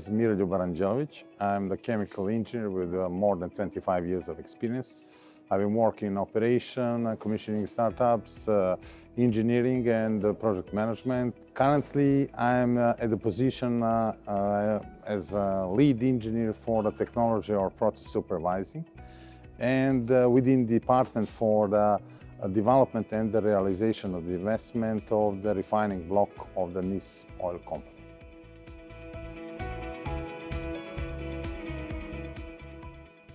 is Miroljub Arandjelovic. I'm the chemical engineer with more than 25 years of experience. I've been working in operation, commissioning startups, engineering and project management. Currently, I'm at the position as a lead engineer for the technology or process supervising, and within the department for the development and the realization of the investment of the refining block of the NIS oil company.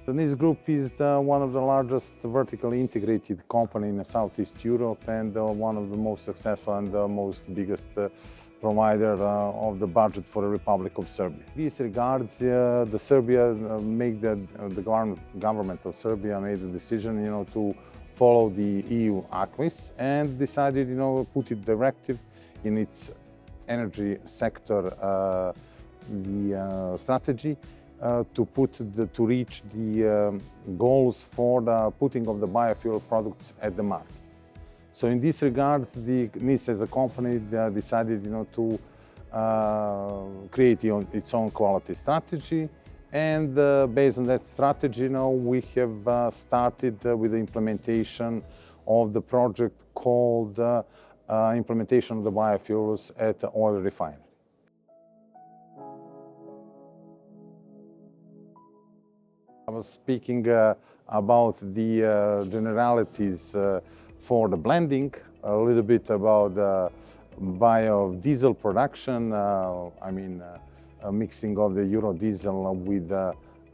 The NIS Group is one of the largest vertically integrated companies in Southeast Europe and one of the most successful and the most biggest provider of the budget for the Republic of Serbia. In this regards, the government of Serbia made the decision, to follow the EU acquis and decided, put it directive in its energy sector, the strategy. To reach the goals for the putting of the biofuel products at the market. So in this regard, the NIS as a company decided to create its own quality strategy, and based on that strategy, we have started with the implementation of the project called implementation of the biofuels at the oil refinery. I was speaking about the generalities for the blending, a little bit about biodiesel production, a mixing of the Eurodiesel with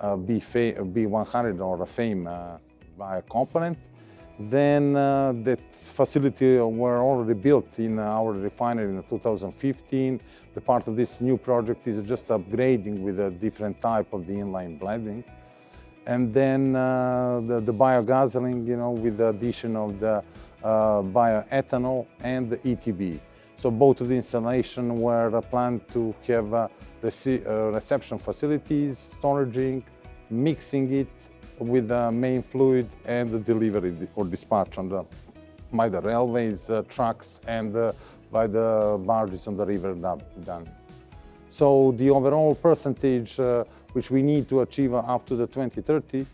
B100 or a FAME biocomponent. Then that facility were already built in our refinery in 2015. The part of this new project is just upgrading with a different type of the inline blending. And then the biogasoline, with the addition of the bioethanol and the ETB. So both of the installations were planned to have reception facilities, storaging, mixing it with the main fluid and the delivery or dispatch by the railways, trucks, and by the barges on the river done. So the overall percentage which we need to achieve up to the 2030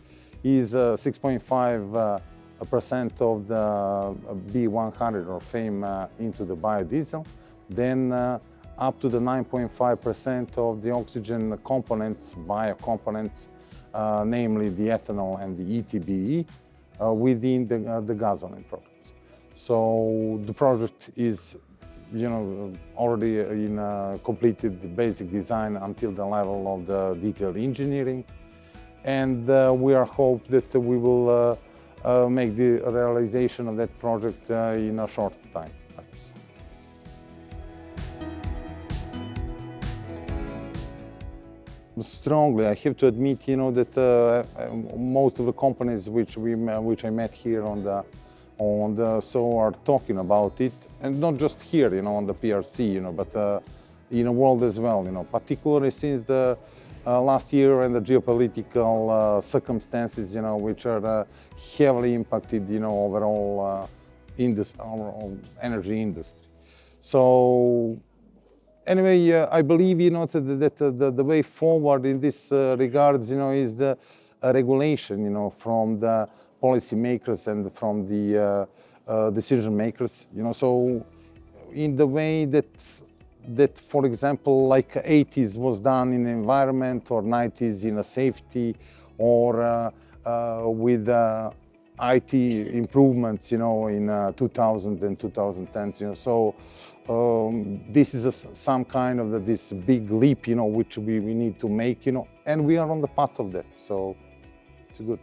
is 6.5% of the B100 or FAME into the biodiesel, then up to the 9.5% of the oxygen components, biocomponents, namely the ethanol and the ETBE, within the gasoline products. So the project is already in completed the basic design until the level of the detailed engineering, and we are hope that we will make the realization of that project in a short time. Strongly, I have to admit, that most of the companies which I met here so are talking about it, and not just here, on the PRC, but in the world as well, particularly since the last year and the geopolitical circumstances, which are heavily impacted, overall our energy industry. So anyway, I believe, that the way forward in this regards, is the regulation, from the policy makers and from the decision makers, so in the way that, for example, like 80s was done in the environment, or 90s in a safety, or with IT improvements, in 2000 and 2010s, so this is some kind of this big leap, which we need to make, and we are on the path of that, so it's good.